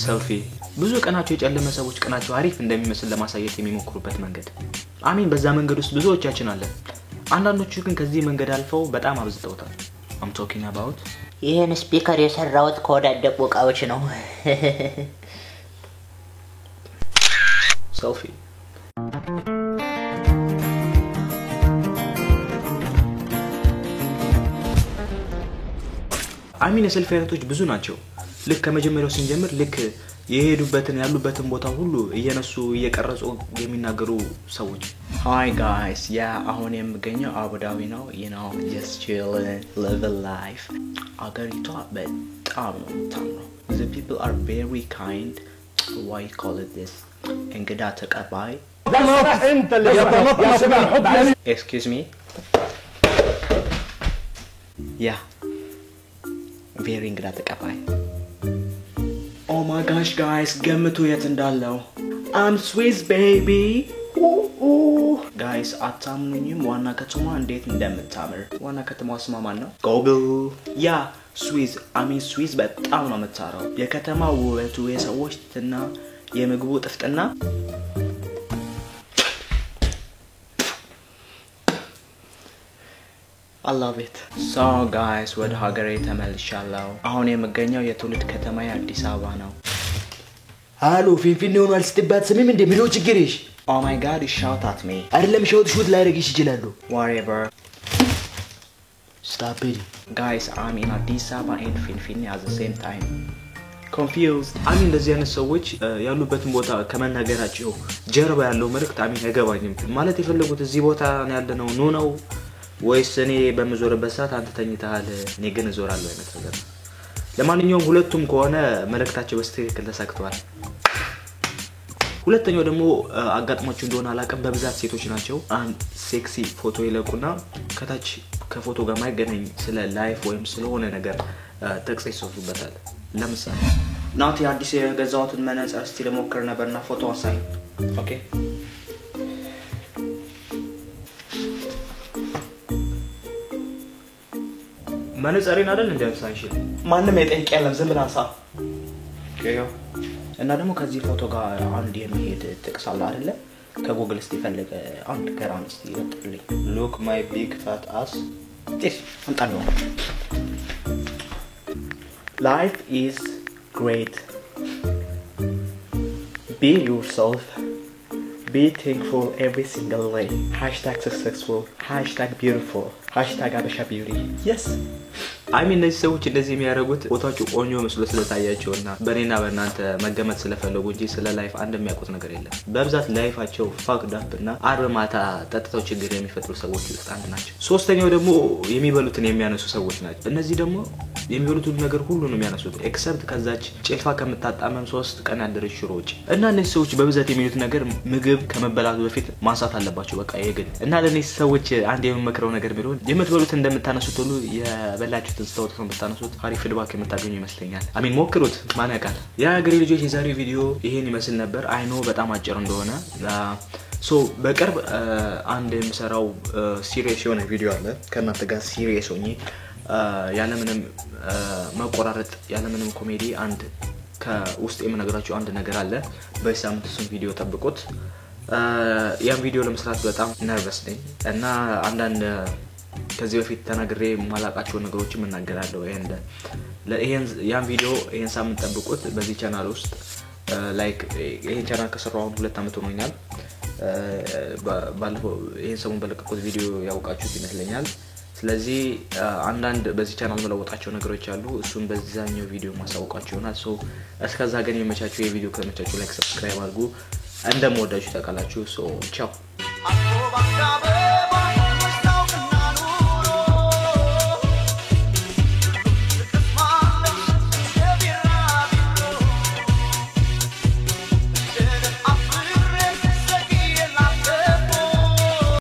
ሰልፊ ብዙ ቀናቸው የጨለመ ሰዎች ቀናቸው አሪፍ እንደሚመስል ለማሳየት የሚሞክሩበት መንገድ አሚን በዛ መንገድ ውስጥ ብዙዎቻችን አለ አንዳንዶቹ ግን ከዚህ መንገድ አልፈው በጣም አብዝተውታል I'm talking about ይሄን ስፒከር የሰራውት ከወዳደቁ እቃዎች ነው ሰልፊ አሚን የሰልፊ አይነቶች ብዙ ናቸው ልክ ከመጀመሪያው ስንጀምር ልክ የሄዱበትን ያሉበትን ቦታ ሁሉ እየነሱ እየቀረጹ የሚናገሩ ሰዎች Hi guys አሁን የምገኘው አቡ ዳቢ ነው you know just chill live a life አገሪቷ በጣም ነው የምታምረው the people are very kind why you call it this እንግዳ ተቀባይ انت اللي يا excuse me yeah very እንግዳ ተቀባይ Oh my gosh guys ገምቱ የት እንዳለው I'm Swiss baby guys አታምኑኝም ዋና ከተማ እንዴት እንደምታምር ዋና ከተማው ስሟ ማን ነው Google Swiss Swiss በጣም ነው የምታረው የከተማው ውበቱ የሰዎች እና የምግቡ ጥፍጥና I love it. So guys, ወደ ሀገሬ ተመልሻለሁ አሁን የምገኘው የትውልድ ከተማዬ አዲስ አበባ ነው ሃሎ ፊንፊኔ ሆኗል ስትባት ስሚም እንደሚለው ችግርሽ Oh my god, you shout at me. አይደለም ሾት ላይረግሽ ይችላል Whatever. Stop it. Guys, I'm in Addis Ababa and Finfinne at the same time. Confused. እንደዚህ አይነት ሰዎች ያሉበትን ቦታ ከመናገራቸው ጀርባ ያለው መልእክት አይገባኝም ማለት የፈለጉት እዚህ ቦታ ያለነው ነው ወይስ እኔ በመዞርበት ሰዓት አንተ ተኝተሃል እኔ ግን እዞራለሁ አይነት ነገር ለማንኛውም ሁለቱም ከሆነ መልእክታቸው በስተክክል ተሳክቷል ሁለተኛው ደግሞ አጋጥሟቸው እንደሆነ አላቀም በብዛት ሴቶች ናቸው አንድ ሴክሲ ፎቶ ይለቁና ከታች ከፎቶ ጋር ማይገናኝ ስለ ላይፍ ወይም ስለሆነ ነገር ተክስ ይሰፉበታል ለምሳሌ ናቲ አዲስ የገዛሁትን መነጽር እስቲ ለሞከር ነበርና ፎቶ አሳይ ኦኬ መነጽሬን አይደል እንደምሳይሽል ማንንም የጠይቅ ያለም ዝም ብላ አንሳ ኦኬ እና ደግሞ ከዚህ ፎቶ ጋር አንድ የሚሄድ ጥቅስ አለ አይደለ ከጉግል እስቲ ፈልገ አንድ ገራም እስቲ ይወጣልኝ look my big fat ass this አንጣለው life is great be yourself be thankful every single day #successful #beautiful #abashabeauty yes እነዚህ ሰዎች እንደዚህ የሚያደርጉት ፎቶአቸው ቆንጆ መስሎ ስለታያቸውና በኔና በእናንተ መገመት ስለፈለጉ እንጂ ስለ ላይፍ አንድ የሚያውቁት ነገር የለም በብዛት ላይፋቸው ፋክድ አፕ እና አርብ ማታ ጠጥተው ችግር የሚፈጥሩ ሰዎች ውስጥ አንድ ናቸው ሶስተኛው ደግሞ የሚበሉትን የሚያነሱ ሰዎች ናቸው እነዚህ ደግሞ የሚበሉትን ነገር ሁሉ ነው የሚያነሱት ኤክሰፕት ከዛች ጭልፋ ከመታጣመም 3 ቀን ያደረች ሽሮጭ እና እነዚህ ሰዎች በብዛት የሚሉት ነገር ምግብ ከመበላቱ በፊት ማንሳት አለባቸው በቃ የግድ እና ለነዚህ ሰዎች አንድ የምመክረው ነገር ቢሆን የምትበሉት እንደምታነሱት ሁሉ የበላችሁ ተስተውተው በታነሱት አሪፍ ፊድባክ የምታገኙ ይመስለኛል ሞክሩት ማን ያውቃል ያ ሀገሬ ልጆች የዛሬው ቪዲዮ ይሄን ይመስል ነበር አይ ኖ በጣም አጭር እንደሆነ ሶ በቅርብ አንድ የምሰራው ሲሪየስ የሆነ ቪዲዮ አለ ከናንተ ጋር ሲሪየስ ሆኜ ያለ ምንም መቆራረጥ ያለ ምንም ኮሜዲ አንድ ከውስጥ የምነግራችሁ አንድ ነገር አለ በሳምንት እሱን ቪዲዮ ጠብቁት ያን ቪዲዮ ለመስራት በጣም ነርቨስ ነኝ እና አንዳንድ ከዚህ በፊት ተናግሬ ማላቃቸው ነገሮችን መናገራለሁ ይሄን ያን ቪዲዮ ይሄን ሳምንት ጠብቁት በዚህ ቻናል ውስጥ ላይክ ይሄን ቻናል ከሰራው 2 አመት ሆኖኛል ባለፈው ይሄን ሰሞን በለቀቁት ቪዲዮ ያውቃችሁት ይመስለኛል ስለዚህ አንዳንድ በዚህ ቻናል መለወጣቸው ነገሮች አሉ እሱን በዛኛው ቪዲዮ ማሳወቃችሁ ይሆናል ሶ እስከዛ ግን የመቻችሁ የቪዲዮ ከመቻችሁ ላይክ ሰብስክራይብ አድርጉ እንደምወዳችሁ ታውቃላችሁ ሶ ቻው